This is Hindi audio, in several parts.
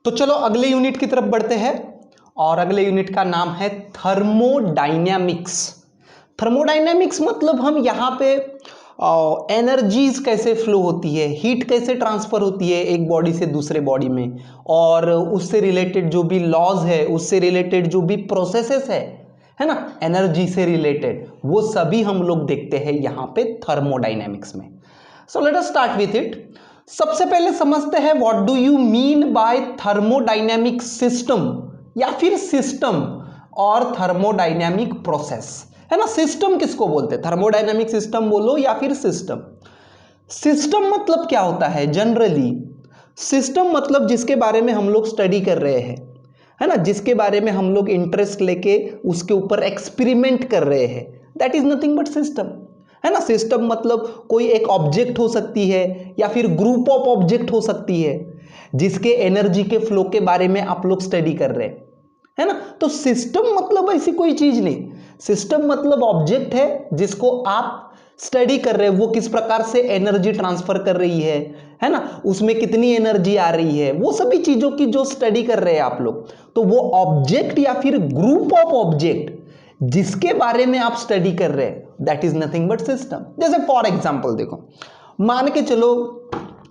तो चलो अगले यूनिट की तरफ बढ़ते हैं और अगले यूनिट का नाम है थर्मोडायनेमिक्स। थर्मोडायनेमिक्स मतलब हम यहाँ पे एनर्जीज कैसे फ्लो होती है, हीट कैसे ट्रांसफर होती है एक बॉडी से दूसरे बॉडी में, और उससे रिलेटेड जो भी लॉज है, उससे रिलेटेड जो भी प्रोसेसेस है ना, एनर्जी से रिलेटेड, वो सभी हम लोग देखते हैं यहाँ पे थर्मोडायनेमिक्स में। So let us start with it. सबसे पहले समझते हैं what do you mean by thermodynamic system या फिर सिस्टम और थर्मोडायनेमिक प्रोसेस, है ना। सिस्टम किसको बोलते हैं, थर्मोडायनेमिक सिस्टम बोलो या फिर सिस्टम। सिस्टम मतलब क्या होता है जनरली, सिस्टम मतलब जिसके बारे में हम लोग स्टडी कर रहे हैं, है ना, जिसके बारे में हम लोग इंटरेस्ट लेके उसके ऊपर एक्सपेरिमेंट कर रहे हैं, that is nothing but system, है ना। सिस्टम मतलब कोई एक ऑब्जेक्ट हो सकती है या फिर ग्रुप ऑफ ऑब्जेक्ट हो सकती है जिसके एनर्जी के फ्लो के बारे में आप लोग स्टडी कर रहे हैं, है ना। तो सिस्टम मतलब ऐसी कोई चीज नहीं, सिस्टम मतलब ऑब्जेक्ट है जिसको आप स्टडी कर रहे हैं, वो किस प्रकार से एनर्जी ट्रांसफर कर रही है ना, उसमें कितनी एनर्जी आ रही है, वो सभी चीजों की जो स्टडी कर रहे हैं आप लोग, तो वो ऑब्जेक्ट या फिर ग्रुप ऑफ ऑब्जेक्ट जिसके बारे में आप स्टडी कर रहे हैं, that is nothing but system. जैसे फॉर एग्जांपल देखो, मान के चलो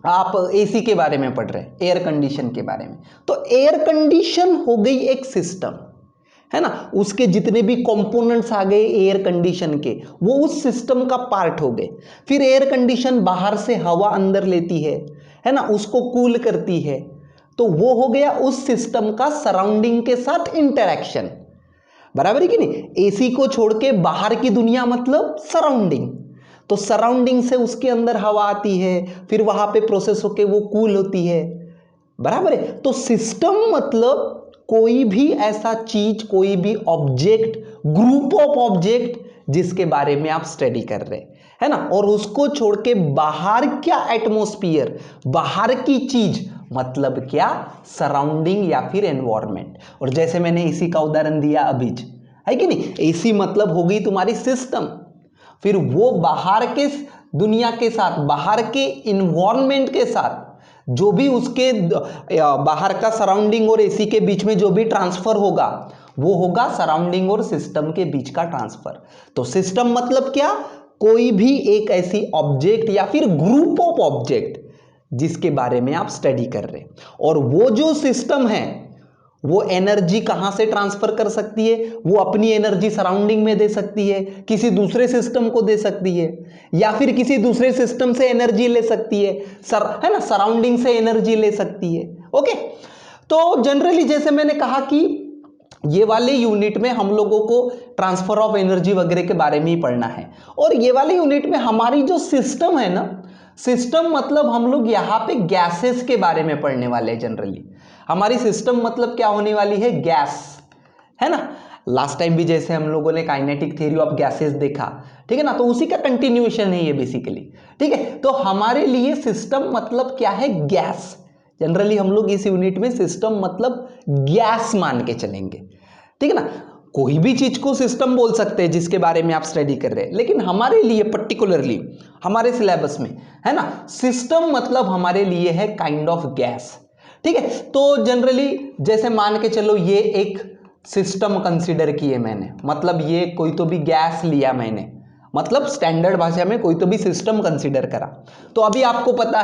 आप एसी के बारे में पढ़ रहे हैं, एयर कंडीशन के बारे में, तो एयर कंडीशन हो गई एक सिस्टम, है ना। उसके जितने भी कंपोनेंट्स आ गए एयर कंडीशन के, वो उस सिस्टम का पार्ट हो गए। फिर एयर कंडीशन बाहर से हवा अंदर लेती है ना, उसको कूल करती है, तो वो हो गया उस सिस्टम का सराउंडिंग के साथ इंटरेक्शन, बराबर है कि नहीं। एसी को छोड़ के बाहर की दुनिया मतलब सराउंडिंग, तो सराउंडिंग से उसके अंदर हवा आती है, फिर वहां पे प्रोसेस होके वो कूल होती है, बराबर है। तो सिस्टम मतलब कोई भी ऐसा चीज, कोई भी ऑब्जेक्ट, ग्रुप ऑफ ऑब्जेक्ट जिसके बारे में आप स्टडी कर रहे हैं, है ना, और उसको छोड़ के बाहर क्या एटमॉस्फेयर, बाहर की चीज मतलब क्या, सराउंडिंग या फिर एनवायरनमेंट। और जैसे मैंने एसी का उदाहरण दिया अभी, है कि नहीं, एसी मतलब हो गई तुम्हारी सिस्टम, फिर वो बाहर के दुनिया के साथ, बाहर के इन्वायरमेंट के साथ जो भी उसके बाहर का सराउंडिंग और एसी के बीच में जो भी ट्रांसफर होगा, वो होगा सराउंडिंग और सिस्टम के बीच का ट्रांसफर। तो सिस्टम मतलब क्या, कोई भी एक ऐसी ऑब्जेक्ट या फिर ग्रुप ऑफ ऑब्जेक्ट जिसके बारे में आप स्टडी कर रहे हैं, और वो जो सिस्टम है वो एनर्जी कहां से ट्रांसफर कर सकती है, वो अपनी एनर्जी सराउंडिंग में दे सकती है, किसी दूसरे सिस्टम को दे सकती है, या फिर किसी दूसरे सिस्टम से एनर्जी ले सकती है, है ना, सराउंडिंग से एनर्जी ले सकती है। ओके, तो जनरली जैसे मैंने कहा कि ये वाले यूनिट में हम लोगों को ट्रांसफर ऑफ एनर्जी वगैरह के बारे में ही पढ़ना है, और ये वाले यूनिट में हमारी जो सिस्टम है ना, सिस्टम मतलब हम लोग यहाँ पे गैसेस के बारे में पढ़ने वाले हैं। जनरली हमारी सिस्टम मतलब क्या होने वाली है, गैस, है ना। लास्ट टाइम भी जैसे हम लोगों ने काइनेटिक थ्योरी ऑफ गैसेस देखा, ठीक है ना, तो उसी का कंटिन्यूएशन है ये बेसिकली, ठीक है। तो हमारे लिए सिस्टम मतलब क्या है, गैस। जनरली हम लोग इस यूनिट में सिस्टम मतलब गैस मान के चलेंगे, ठीक है ना। कोई भी चीज को सिस्टम बोल सकते हैं जिसके बारे में आप स्टडी कर रहे हैं, लेकिन हमारे लिए पर्टिकुलरली हमारे सिलेबस में, है ना, सिस्टम मतलब हमारे लिए है काइंड ऑफ गैस, ठीक है। तो जनरली जैसे मान के चलो ये एक सिस्टम कंसीडर किए मैंने, मतलब ये कोई तो भी गैस लिया मैंने, मतलब स्टैंडर्ड भाषा में कोई तो भी सिस्टम कंसीडर करा, तो अभी आपको पता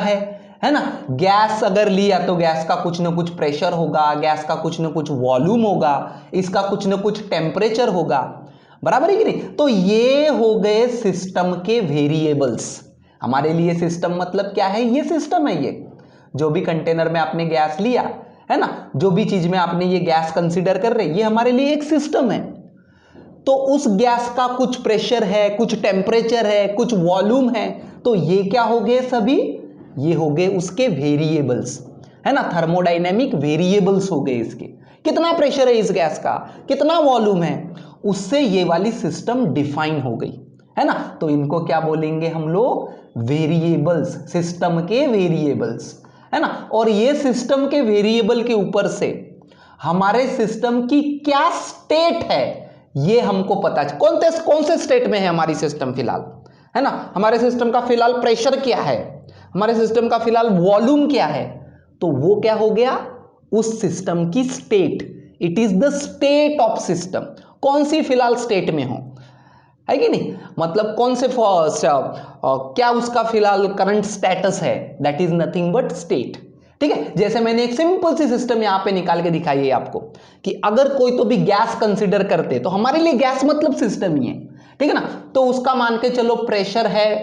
है ना, गैस अगर लिया तो गैस का कुछ ना कुछ प्रेशर होगा, गैस का कुछ ना कुछ वॉल्यूम होगा, इसका कुछ ना कुछ टेम्परेचर होगा, बराबर है कि नहीं। तो ये हो गए सिस्टम के वेरिएबल्स। हमारे लिए सिस्टम मतलब क्या है, ये सिस्टम है, ये जो भी कंटेनर में आपने गैस लिया, है ना, जो भी चीज में आपने ये गैस कंसीडर कर रहे, ये हमारे लिए एक सिस्टम है। तो उस गैस का कुछ प्रेशर है, कुछ टेम्परेचर है, कुछ वॉल्यूम है, तो ये क्या हो गए सभी, ये हो गए उसके वेरिएबल्स, है ना, थर्मोडायनेमिक वेरिएबल्स हो गए इसके। कितना प्रेशर है इस गैस का, कितना वॉल्यूम है, उससे ये वाली सिस्टम डिफाइन हो गई, है ना। तो इनको क्या बोलेंगे हम लोग, वेरिएबल्स, सिस्टम के वेरिएबल्स, है ना। और ये सिस्टम के वेरिएबल के ऊपर से हमारे सिस्टम की क्या स्टेट है ये हमको पता है, कौन से स्टेट में है हमारी सिस्टम फिलहाल, है ना, हमारे सिस्टम का फिलहाल प्रेशर क्या है, हमारे सिस्टम का फिलहाल वॉल्यूम क्या है, तो वो क्या हो गया, उस सिस्टम की state, it is the state of system, कौन सी फिलहाल स्टेट में हो, है कि नहीं, मतलब कौन से क्या उसका फिलहाल करंट स्टेटस है, that is nothing but state. ठीक है, जैसे मैंने एक सिंपल सी सिस्टम यहां पे निकाल के दिखाई है आपको कि अगर कोई तो भी गैस कंसीडर करते तो हमारे लिए गैस मतलब सिस्टम ही है, ठीक है ना। तो उसका मान के चलो प्रेशर है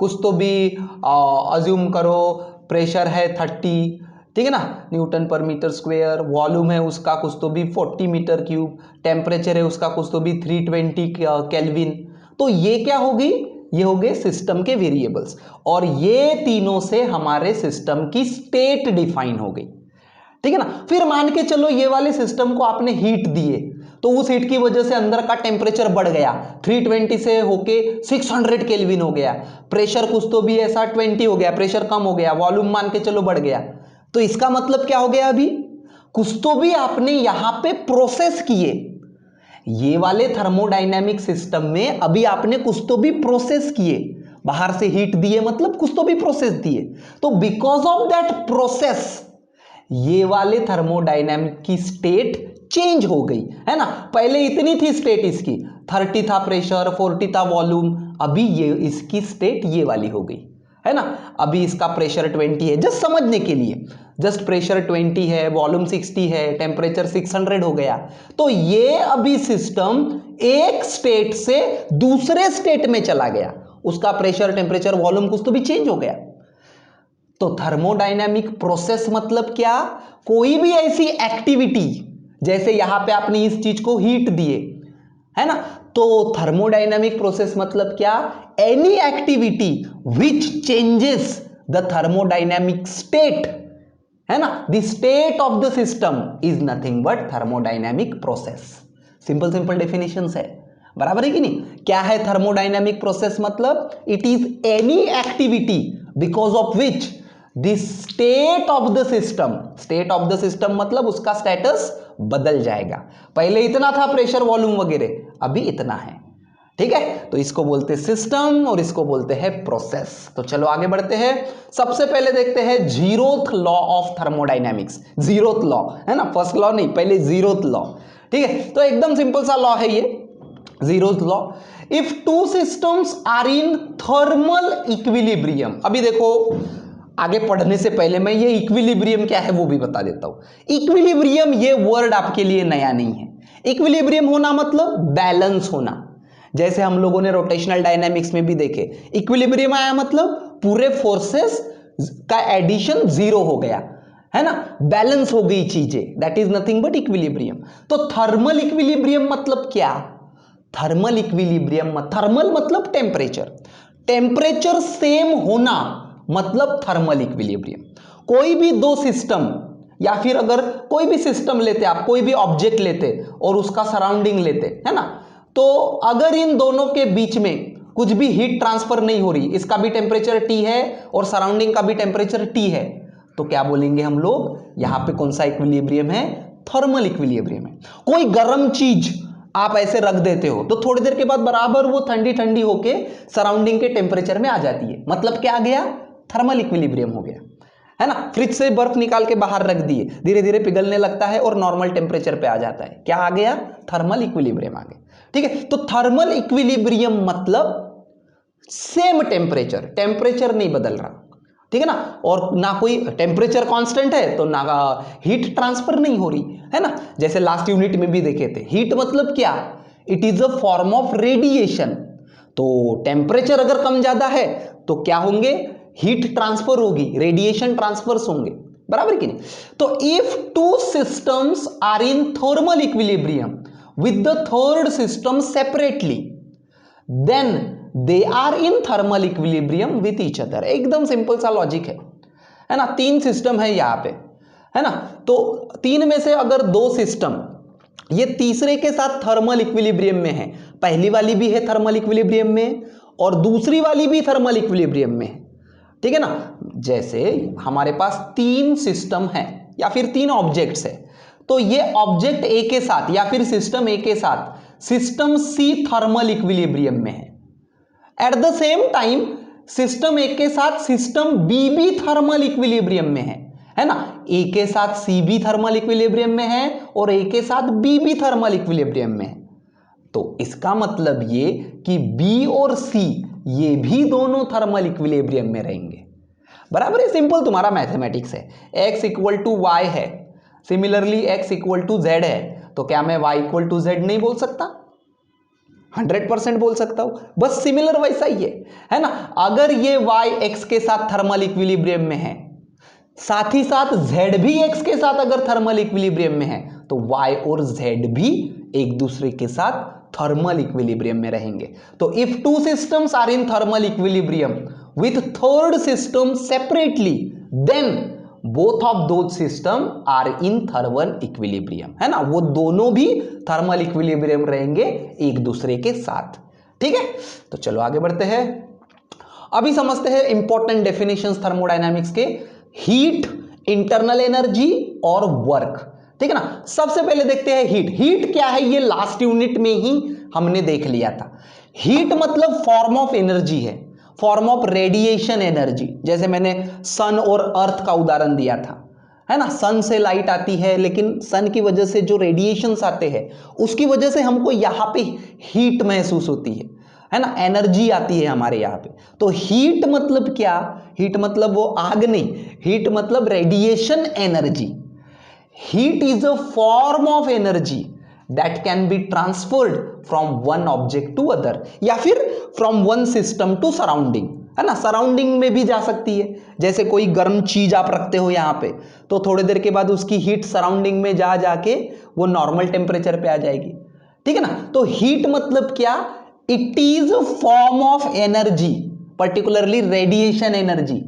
कुछ तो भी अज्यूम करो, प्रेशर है 30, ठीक है ना, न्यूटन पर मीटर स्क्वायर, वॉल्यूम है उसका कुछ तो भी 40 मीटर क्यूब, टेम्परेचर है उसका कुछ तो भी 320 केल्विन। तो ये क्या होगी, ये हो गए सिस्टम के वेरिएबल्स, और ये तीनों से हमारे सिस्टम की स्टेट डिफाइन हो गई, ठीक है ना। फिर मान के चलो ये वाले सिस्टम को आपने हीट दिए, तो उस हीट की वजह से अंदर का टेम्परेचर बढ़ गया, 320 से होके 600 केल्विन हो गया, प्रेशर कुछ तो भी ऐसा 20 हो गया, प्रेशर कम हो गया, वॉल्यूम मान के चलो बढ़ गया। तो इसका मतलब क्या हो गया, अभी कुछ तो भी आपने यहां पे प्रोसेस किए, ये वाले थर्मोडायनेमिक सिस्टम में अभी आपने कुछ तो भी प्रोसेस किए, बाहर से हीट दिए मतलब कुछ तो भी प्रोसेस दिए। तो बिकॉज ऑफ दैट प्रोसेस ये वाले थर्मोडायनेमिक की स्टेट चेंज हो गई, है ना। पहले इतनी थी स्टेट इसकी, 30 था प्रेशर, 40 था वॉल्यूम, अभी ये इसकी स्टेट ये वाली हो गई, है ना। अभी इसका प्रेशर 20 है, जस्ट समझने के लिए, जस्ट प्रेशर 20 है, वॉल्यूम 60 है, टेम्परेचर 600 हो गया। तो ये अभी सिस्टम एक स्टेट से दूसरे स्टेट में चला गया, उसका प्रेशर टेम्परेचर वॉल्यूम कुछ तो भी चेंज हो गया। तो थर्मोडायनामिक प्रोसेस मतलब क्या, कोई भी ऐसी एक्टिविटी, जैसे यहां पे आपने इस चीज को हीट दिए, है ना, तो थर्मोडायनामिक प्रोसेस मतलब क्या, any activity which changes the thermodynamic state, है ना, the state of the system is nothing but thermodynamic process. Simple simple definitions है, बराबर है कि नहीं। क्या है थर्मोडायनामिक प्रोसेस मतलब, it is any activity because of which the state of the system, state of the system मतलब उसका स्टेटस बदल जाएगा, पहले इतना था प्रेशर वॉल्यूम वगैरह, अभी इतना है, ठीक है। तो इसको बोलते हैं सिस्टम और इसको बोलते हैं प्रोसेस। तो चलो आगे बढ़ते हैं, सबसे पहले देखते हैं zeroth law of thermodynamics, zeroth law, है ना, फर्स्ट लॉ नहीं, पहले जीरोथ लॉ, ठीक है। तो एकदम सिंपल सा लॉ है ये zeroth law, if two systems are in thermal equilibrium. अभी देखो आगे पढ़ने से पहले मैं ये इक्विलिब्रियम क्या है वो भी बता देता हूं। इक्विलिब्रियम ये वर्ड आपके लिए नया नहीं है, इक्विलिब्रियम होना मतलब बैलेंस होना, जैसे हम लोगों ने रोटेशनल डायनामिक्स में भी देखे, इक्विलिब्रियम आया मतलब पूरे फोर्सेस का एडिशन जीरो हो गया, है ना, बैलेंस हो गई चीजें, that is nothing but equilibrium. तो थर्मल इक्विलिब्रियम मतलब क्या, थर्मल इक्विलिब्रियम, थर्मल मतलब टेम्परेचर, टेम्परेचर सेम होना मतलब थर्मल इक्विलिब्रियम। कोई भी दो सिस्टम, या फिर अगर कोई भी सिस्टम लेते, आप कोई भी ऑब्जेक्ट लेते और उसका सराउंडिंग लेते, है ना, तो अगर इन दोनों के बीच में कुछ भी हीट ट्रांसफर नहीं हो रही, इसका भी टेम्परेचर T है और सराउंडिंग का भी टेम्परेचर T है, तो क्या बोलेंगे हम लोग, यहां पे कौन सा इक्विलिब्रियम है, थर्मल इक्विलिब्रियम है। कोई गर्म चीज आप ऐसे रख देते हो तो थोड़ी देर के बाद बराबर वो ठंडी ठंडी होके सराउंडिंग के टेम्परेचर में आ जाती है, मतलब क्या आ गया, थर्मल इक्विलिब्रियम हो गया, है ना। फ्रिज से बर्फ निकाल के बाहर रख दिए, धीरे धीरे पिघलने लगता है और नॉर्मल टेम्परेचर पे आ जाता है, क्या आ गया, थर्मल इक्विलिब्रियम आ गया, ठीक है। तो थर्मल इक्विलिब्रियम मतलब सेम टेम्परेचर, टेम्परेचर नहीं बदल रहा, ठीक है ना, और ना कोई टेम्परेचर कांस्टेंट है तो ना हीट ट्रांसफर नहीं हो रही, है ना। जैसे लास्ट यूनिट में भी देखे थे, हीट मतलब क्या, it is a form of radiation. तो टेम्परेचर अगर कम ज्यादा है तो क्या होंगे, हीट ट्रांसफर होगी, रेडिएशन ट्रांसफर्स होंगे, बराबर कि नहीं। तो if two systems are in thermal equilibrium with the third system separately, then they are in thermal equilibrium with each other. एकदम सिंपल सा लॉजिक है ना। तीन सिस्टम है यहां पे, है ना, तो तीन में से अगर दो सिस्टम ये तीसरे के साथ थर्मल इक्विलिब्रियम में है, पहली वाली भी है थर्मल इक्विलिब्रियम में और दूसरी वाली भी थर्मल इक्विलिब्रियम में है, ठीक है ना। जैसे हमारे पास तीन सिस्टम है या फिर तीन ऑब्जेक्ट्स है, तो ये ऑब्जेक्ट ए के साथ या फिर सिस्टम ए के साथ सिस्टम सी थर्मल इक्विलिब्रियम में है, at the same time system A के साथ सिस्टम बी भी थर्मल इक्विलिब्रियम में है ना। ए के साथ सी भी थर्मल इक्विलिब्रियम में है और ए के साथ बी भी थर्मल इक्विलिब्रियम में है। तो इसका मतलब ये कि बी और सी ये भी दोनों थर्मल इक्विलिब्रियम में रहेंगे। बराबर है, सिंपल तुम्हारा मैथमेटिक्स है। x इक्वल टू वाई है, similarly x equal to z है, तो क्या मैं y इक्वल टू जेड नहीं बोल सकता? 100% बोल सकता हूं। बस सिमिलर वैसा ही है ना। अगर ये y x के साथ थर्मल इक्विलिब्रियम में है, साथ ही साथ z भी x के साथ अगर थर्मल इक्विलिब्रियम में है, तो y और z भी एक दूसरे के साथ थर्मल इक्विलिब्रियम में रहेंगे। तो if two systems are in thermal equilibrium with third system separately, then both of those system are in thermal equilibrium, है ना। वो दोनों भी थर्मल इक्विलिब्रियम रहेंगे एक दूसरे के साथ। ठीक है, तो चलो आगे बढ़ते हैं। अभी समझते हैं इंपॉर्टेंट डेफिनेशंस थर्मोडायनामिक्स के, हीट, इंटरनल एनर्जी और वर्क। ठीक है ना। सबसे पहले देखते हैं हीट। हीट क्या है, ये लास्ट यूनिट में ही हमने देख लिया था। हीट मतलब फॉर्म ऑफ एनर्जी है, फॉर्म ऑफ रेडिएशन एनर्जी। जैसे मैंने सन और अर्थ का उदाहरण दिया था, है ना। सन से लाइट आती है, लेकिन सन की वजह से जो रेडिएशंस आते हैं उसकी वजह से हमको यहाँ पे हीट महसूस होती है ना, एनर्जी आती है हमारे यहाँ पे। तो हीट मतलब क्या? हीट मतलब वो आग नहीं, हीट मतलब radiation energy. Heat is a form of energy that can be transferred from one object to other, या फिर from one system to surrounding, है ना। सराउंडिंग में भी जा सकती है। जैसे कोई गर्म चीज आप रखते हो यहाँ पे, तो थोड़ी देर के बाद उसकी हीट सराउंडिंग में जा जाके वो नॉर्मल टेम्परेचर पे आ जाएगी। ठीक है ना। तो हीट मतलब क्या? It is a form of energy, particularly radiation energy,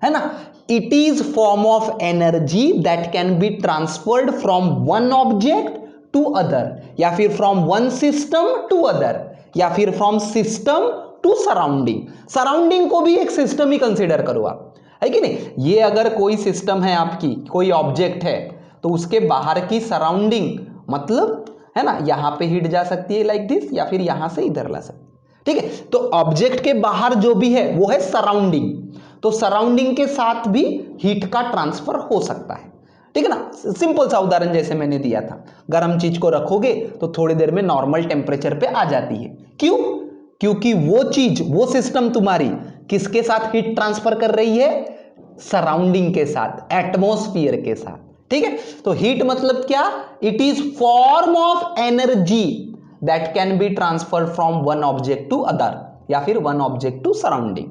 है ना। It is form of energy that can be transferred from one object to other, या फिर from one system to other, या फिर from system to surrounding। Surrounding को भी एक सिस्टम ही कंसीडर करो आप, है कि नहीं। ये अगर कोई सिस्टम है आपकी, कोई ऑब्जेक्ट है, तो उसके बाहर की सराउंडिंग मतलब, है ना, यहां पे हीट जा सकती है लाइक दिस, या फिर यहां से इधर ला सकती है। ठीक है, तो ऑब्जेक्ट के बाहर जो भी है वो है सराउंडिंग। तो सराउंडिंग के साथ भी हीट का ट्रांसफर हो सकता है। ठीक है ना। सिंपल सा उदाहरण जैसे मैंने दिया था, गर्म चीज को रखोगे तो थोड़ी देर में नॉर्मल टेम्परेचर पे आ जाती है। क्यों? क्योंकि वो चीज, वो सिस्टम तुम्हारी किसके साथ हीट ट्रांसफर कर रही है? सराउंडिंग के साथ, एटमॉस्फेयर के साथ। ठीक है, तो हीट मतलब क्या? It is form of energy that can be transferred from one object to other, या फिर वन ऑब्जेक्ट टू सराउंडिंग।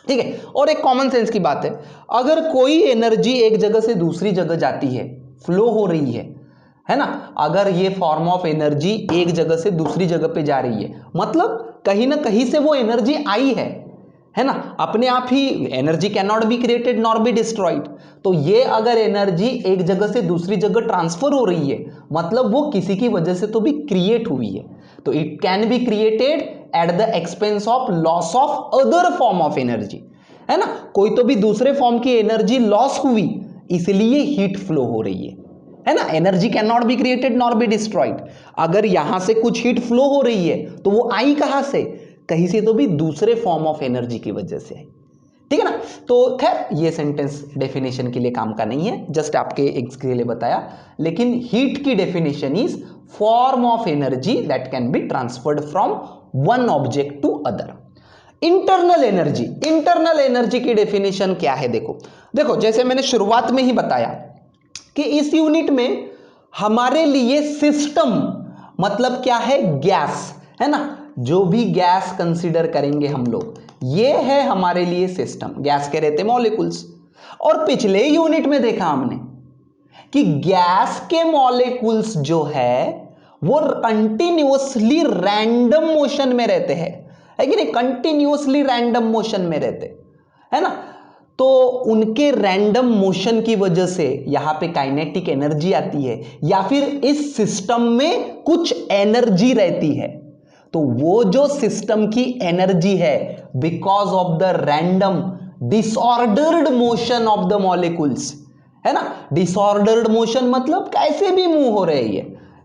ठीक है, और एक कॉमन सेंस की बात है, अगर कोई एनर्जी एक जगह से दूसरी जगह जाती है, फ्लो हो रही है ना, अगर ये फॉर्म ऑफ एनर्जी एक जगह से दूसरी जगह पे जा रही है, मतलब कहीं ना कहीं से वो एनर्जी आई है ना। अपने आप ही energy can not be created nor be destroyed. तो ये अगर एनर्जी एक जगह से दूसरी जगह ट्रांसफर हो रही है, मतलब वो किसी की वजह से तो भी क्रिएट हुई है। तो it can be created at the expense of loss of other form of energy, है ना। कोई तो भी दूसरे फॉर्म की एनर्जी लॉस हुई, इसलिए हीट फ्लो हो रही है ना। Energy can not be created nor be destroyed. अगर यहां से कुछ हीट फ्लो हो रही है तो वो आई कहां से? कहीं से तो भी दूसरे फॉर्म ऑफ एनर्जी की वजह से आई। ठीक है ना। तो खैर ये सेंटेंस डेफिनेशन के लिए काम का नहीं है, जस्ट आपके इसके लिए बताया। लेकिन हीट की definition is form of energy that can be transferred from one object to other. Internal energy, internal energy की डेफिनेशन क्या है? देखो देखो, जैसे मैंने शुरुआत में ही बताया कि इस यूनिट में हमारे लिए सिस्टम मतलब क्या है? गैस, है ना। जो भी गैस कंसीडर करेंगे हम लोग, ये है हमारे लिए सिस्टम। गैस के रहते मॉलिक्यूल्स। और पिछले यूनिट में देखा हमने कि गैस के मॉलिक्यूल्स जो है वो कंटिन्यूअसली रैंडम मोशन में रहते हैं, है कि नहीं। कंटिन्यूअसली रैंडम मोशन में रहते, है ना। तो उनके रैंडम मोशन की वजह से यहां पे काइनेटिक एनर्जी आती है, या फिर इस सिस्टम में कुछ एनर्जी रहती है। तो वो जो सिस्टम की एनर्जी है, because of the random disordered motion of the molecules, है ना। डिसऑर्डर्ड मोशन मतलब कैसे भी मूव हो रही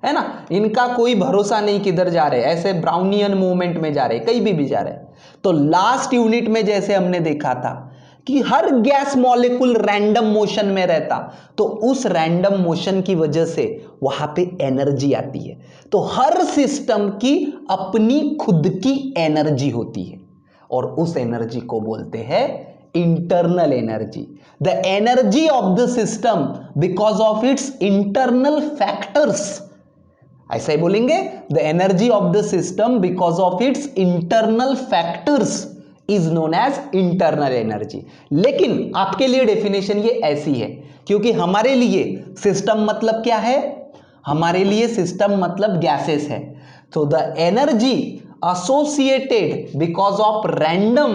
है ना। इनका कोई भरोसा नहीं किधर जा रहे, ऐसे ब्राउनियन मूवमेंट में जा रहे, कहीं भी जा रहे। तो लास्ट यूनिट में जैसे हमने देखा था कि हर गैस मॉलिक्यूल रैंडम मोशन में रहता, तो उस रैंडम मोशन की वजह से वहां पे एनर्जी आती है। तो हर सिस्टम की अपनी खुद की एनर्जी होती है और उस एनर्जी को बोलते हैं internal energy. The energy of the system because of its internal factors, ऐसा ही बोलेंगे, the energy of the system because of its internal factors is known as internal energy. लेकिन आपके लिए डेफिनेशन ये ऐसी है, क्योंकि हमारे लिए सिस्टम मतलब क्या है, हमारे लिए सिस्टम मतलब गैसेस है। तो the energy associated because of random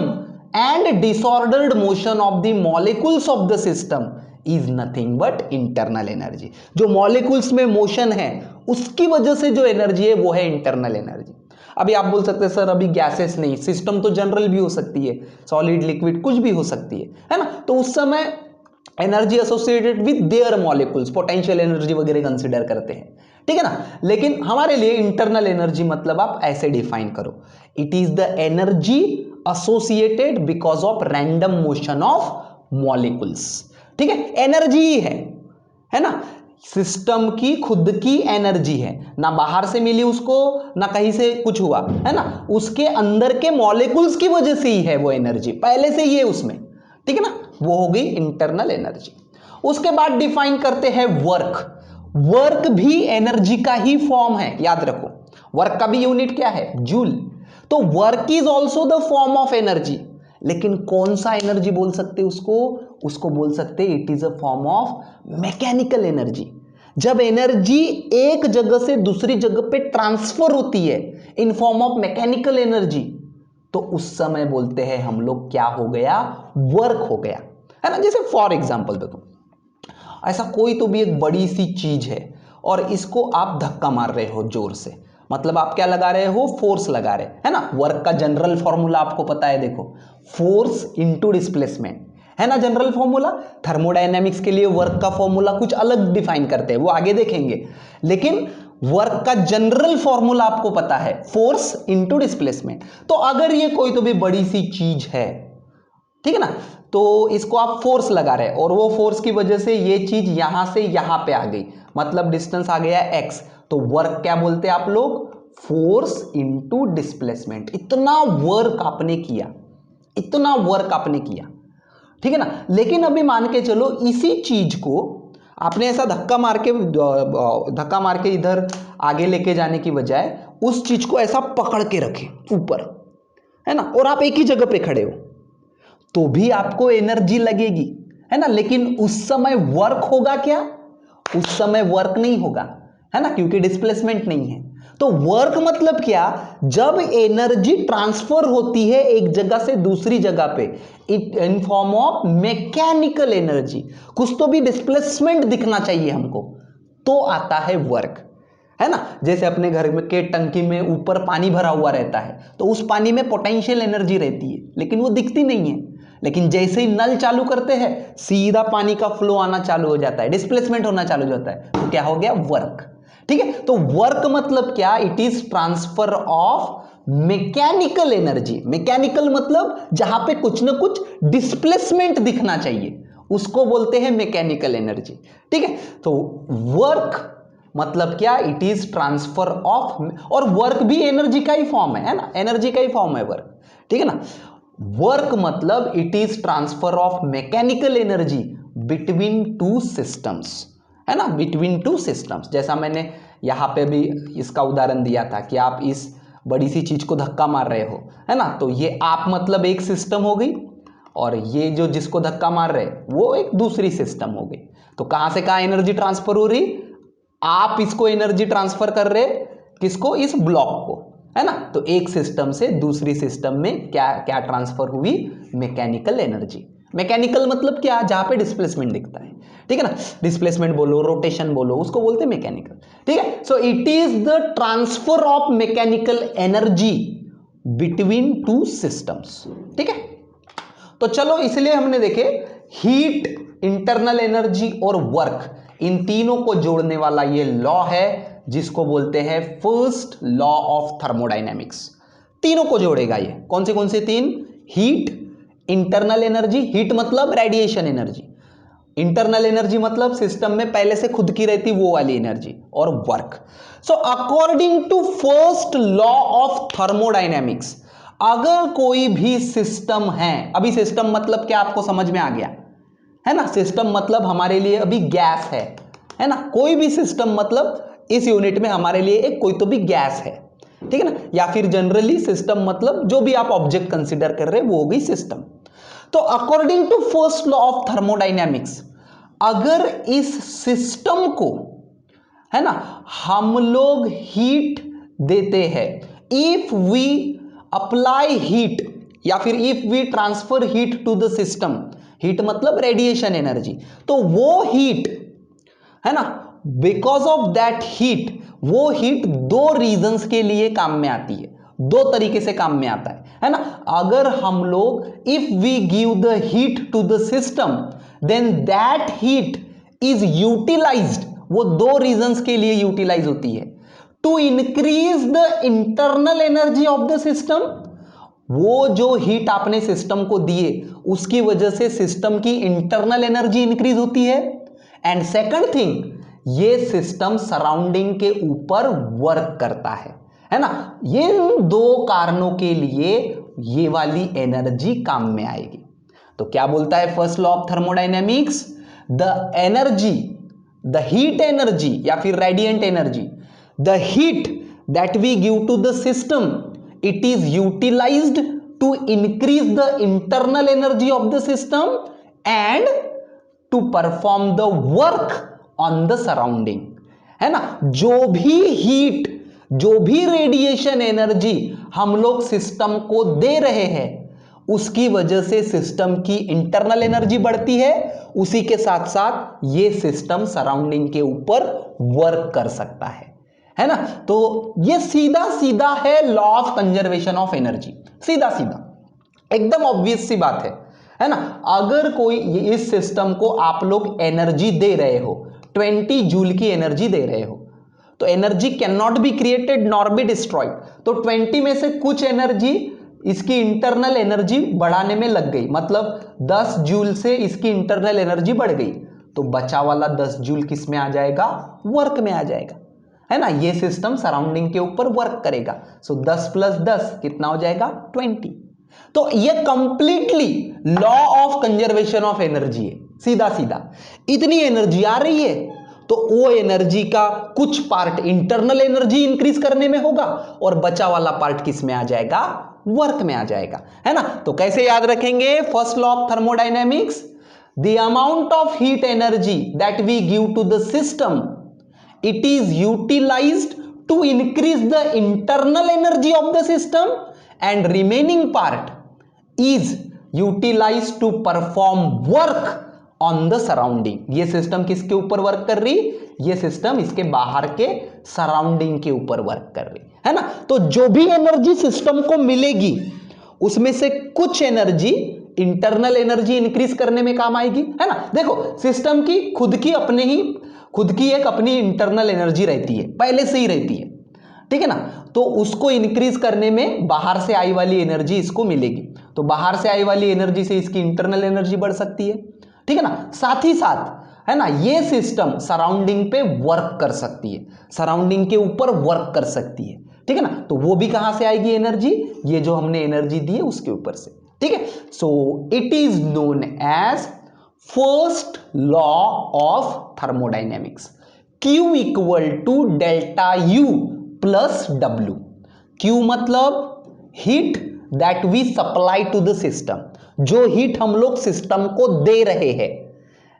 and disordered motion of the molecules of the system is nothing but internal energy। जो molecules में motion है उसकी वजह से जो एनर्जी है वो है इंटरनल एनर्जी। अभी आप बोल सकते हैं सर अभी गैसेस नहीं, सिस्टम तो जनरल भी हो सकती है, सॉलिड लिक्विड कुछ भी हो सकती है ना, तो उस समय energy associated with their molecules, potential energy वगैरह कंसीडर करते हैं, ठीक है ना। लेकिन हमारे लिए इंटरनल एनर्जी मतलब आप ऐसे डिफाइन करो, it is the energy associated because of random motion of molecules, ठीक है। एनर्जी ही है ना, सिस्टम की खुद की एनर्जी है, ना बाहर से मिली उसको, ना कहीं से कुछ हुआ, है ना, उसके अंदर के मॉलिक्यूल्स की वजह से ही है वो एनर्जी, पहले से ही है उसमें, ठीक है ना, वो हो गई इंटरनल एनर्जी। उसके बाद डिफाइन करते हैं वर्क। वर्क भी एनर्जी का ही फॉर्म है, याद रखो, वर्क का भी यूनिट क्या है, जूल। तो work is also the form of energy, लेकिन कौन सा एनर्जी बोल सकते उसको बोल सकते it is a form of mechanical energy. जब एनर्जी एक जगह से दूसरी जगह पे ट्रांसफर होती है in form of mechanical energy, तो उस समय बोलते हैं हम लोग क्या हो गया, वर्क हो गया, है ना। जैसे फॉर एग्जांपल देखो, ऐसा कोई तो भी एक बड़ी सी चीज है और इसको आप धक्का मार रहे हो जोर से, मतलब आप क्या लगा रहे हो, फोर्स लगा रहे, है ना। वर्क का जनरल फॉर्मूला आपको पता है, देखो, फोर्स इंटू डिस्प्लेसमेंट, है ना, जनरल फॉर्मूला। थर्मोडायनेमिक्स के लिए वर्क का फॉर्मूला कुछ अलग डिफाइन करते हैं, वो आगे देखेंगे, लेकिन वर्क का जनरल फॉर्मूला आपको पता है, फोर्स इंटू डिस्प्लेसमेंट। तो अगर ये कोई तो भी बड़ी सी चीज है, ठीक है ना, तो इसको आप फोर्स लगा रहे हैं और वो फोर्स की वजह से ये चीज यहां से यहां पे आ गई, मतलब डिस्टेंस आ गया x, तो वर्क क्या बोलते हैं आप लोग, फोर्स इंटू डिस्प्लेसमेंट। इतना वर्क आपने किया, इतना वर्क आपने किया, ठीक है ना। लेकिन अभी मान के चलो इसी चीज को आपने ऐसा धक्का मार के इधर आगे लेके जाने की बजाय उस चीज को ऐसा पकड़ के रखे ऊपर, है ना, और आप एक ही जगह पे खड़े हो, तो भी आपको एनर्जी लगेगी, है ना, लेकिन उस समय वर्क होगा क्या, उस समय वर्क नहीं होगा, है ना, क्योंकि डिस्प्लेसमेंट नहीं है। तो वर्क मतलब क्या, जब एनर्जी ट्रांसफर होती है एक जगह से दूसरी जगह पे in form of mechanical energy, कुछ तो भी डिस्प्लेसमेंट दिखना चाहिए हमको, तो आता है वर्क, है ना। जैसे अपने घर में के टंकी में ऊपर पानी भरा हुआ रहता है, तो उस पानी में पोटेंशियल एनर्जी रहती है, लेकिन वो दिखती नहीं है, लेकिन जैसे ही नल चालू करते हैं सीधा पानी का फ्लो आना चालू हो जाता है, डिस्प्लेसमेंट होना चालू हो जाता है, तो क्या हो गया, वर्क, ठीक है। तो वर्क मतलब क्या, it is transfer of mechanical energy. Mechanical मतलब जहां पे कुछ ना कुछ डिस्प्लेसमेंट दिखना चाहिए, उसको बोलते हैं मैकेनिकल एनर्जी, ठीक है। तो वर्क मतलब क्या, इट इज ट्रांसफर ऑफ, और वर्क भी एनर्जी का ही फॉर्म है ना, एनर्जी का ही फॉर्म है वर्क, ठीक है ना। वर्क मतलब it is transfer of mechanical energy between two systems, है ना, बिटवीन टू सिस्टम्स। जैसा मैंने यहां पे भी इसका उदाहरण दिया था कि आप इस बड़ी सी चीज को धक्का मार रहे हो, है ना, तो ये आप मतलब एक सिस्टम हो गई और ये जो जिसको धक्का मार रहे वो एक दूसरी सिस्टम हो गई। तो कहां से कहां एनर्जी ट्रांसफर हो रही, आप इसको एनर्जी ट्रांसफर कर रहे, किसको, इस ब्लॉक को, है ना। तो एक सिस्टम से दूसरी सिस्टम में क्या क्या ट्रांसफर हुई, मैकेनिकल एनर्जी। मैकेनिकल मतलब क्या, जहां पे डिस्प्लेसमेंट दिखता है, ठीक है ना, डिस्प्लेसमेंट बोलो, रोटेशन बोलो, उसको बोलते हैं मैकेनिकल, ठीक है। So it is the transfer of mechanical energy between two systems, ठीक है। तो चलो, इसलिए हमने देखे हीट, इंटरनल एनर्जी और वर्क, इन तीनों को जोड़ने वाला ये लॉ है जिसको बोलते हैं फर्स्ट लॉ ऑफ थर्मोडायनेमिक्स। तीनों को जोड़ेगा ये, कौन से तीन, हीट, इंटरनल एनर्जी, हीट मतलब रेडिएशन एनर्जी, इंटरनल एनर्जी मतलब सिस्टम में पहले से खुद की रहती वो वाली एनर्जी, और work. So according to first law of thermodynamics, अगर कोई भी सिस्टम है, अभी सिस्टम मतलब क्या आपको समझ में आ गया है ना, सिस्टम मतलब हमारे लिए अभी गैस है ना, कोई भी सिस्टम मतलब इस यूनिट में हमारे लिए एक कोई तो भी गैस है, ठीक है ना, या फिर जनरली सिस्टम मतलब जो भी आप ऑब्जेक्ट कंसीडर कर रहे हैं वो हो गई सिस्टम। तो according to first law of thermodynamics, अगर इस सिस्टम को है ना हम लोग हीट देते हैं, इफ वी अप्लाई हीट या फिर if we transfer heat to the system, heat मतलब रेडिएशन एनर्जी, तो वो हीट है ना, बिकॉज ऑफ दैट हीट, वो हीट दो रीजंस के लिए काम में आती है, दो तरीके से काम में आता है ना। अगर हम लोग if we give the heat to the system, then that heat is utilized, वो दो रीजंस के लिए यूटिलाइज होती है, to increase the internal energy of the system, वो जो हीट आपने सिस्टम को दिए उसकी वजह से सिस्टम की इंटरनल एनर्जी इंक्रीज होती है, एंड सेकंड थिंग, ये सिस्टम सराउंडिंग के ऊपर वर्क करता है ना। ये दो कारणों के लिए ये वाली एनर्जी काम में आएगी। तो क्या बोलता है first law of thermodynamics, the energy, the heat energy या फिर radiant energy, the heat that we give to the system, it is utilized to increase the internal energy of the system and to perform the work on the surrounding, है ना। जो भी हीट, जो भी रेडिएशन एनर्जी हम लोग सिस्टम को दे रहे हैं, उसकी वजह से सिस्टम की इंटरनल एनर्जी बढ़ती है, उसी के साथ साथ ये सिस्टम सराउंडिंग के ऊपर वर्क कर सकता है ना। तो ये सीधा सीधा है law of conservation of energy, सीधा सीधा एकदम ऑब्वियस सी बात है ना। अगर कोई इस सिस्टम को आप लोग एनर्जी दे रहे हो, 20 जूल की एनर्जी दे रहे हो, तो energy can not be created nor be destroyed, तो 20 में से कुछ एनर्जी इसकी इंटरनल एनर्जी बढ़ाने में लग गई, मतलब 10 जूल से इसकी इंटरनल एनर्जी बढ़ गई, तो बचा वाला 10 जूल किस में आ जाएगा, वर्क में आ जाएगा, है ना। ये सिस्टम सराउंडिंग के ऊपर वर्क करेगा, सो 10 + 10 कितना हो जाएगा, 20। तो ये completely law of conservation of energy है, सीधा सीधा। इतनी एनर्जी आ रही है तो वो एनर्जी का कुछ पार्ट इंटरनल एनर्जी इंक्रीज करने में होगा और बचा वाला पार्ट किस में आ जाएगा, वर्क में आ जाएगा, है ना। तो कैसे याद रखेंगे first law of thermodynamics, the amount of heat energy that we give to the system, it is utilized to increase the internal energy of the system and remaining part is utilized to perform work on the surrounding। ये सिस्टम किसके ऊपर वर्क कर रही, ये सिस्टम इसके बाहर के सराउंडिंग के ऊपर वर्क कर रही है ना। तो जो भी एनर्जी सिस्टम को मिलेगी उसमें से कुछ एनर्जी इंटरनल एनर्जी इंक्रीज करने में काम आएगी, है ना। देखो सिस्टम की खुद की एक अपनी इंटरनल एनर्जी रहती है, पहले से ही रहती है, ठीक है ना। तो उसको इंक्रीज करने में बाहर से आई वाली एनर्जी इसको मिलेगी, तो बाहर से आई वाली एनर्जी से इसकी इंटरनल एनर्जी बढ़ सकती है, ठीक है ना। साथ ही साथ है ना ये सिस्टम सराउंडिंग पे वर्क कर सकती है, सराउंडिंग के ऊपर वर्क कर सकती है, ठीक है ना। तो वो भी कहां से आएगी एनर्जी, ये जो हमने एनर्जी दी है उसके ऊपर से, ठीक है। So it is known as first law of thermodynamics, Q equal to delta U plus W। Q मतलब heat that we supply to the system, जो हीट हम लोग सिस्टम को दे रहे हैं,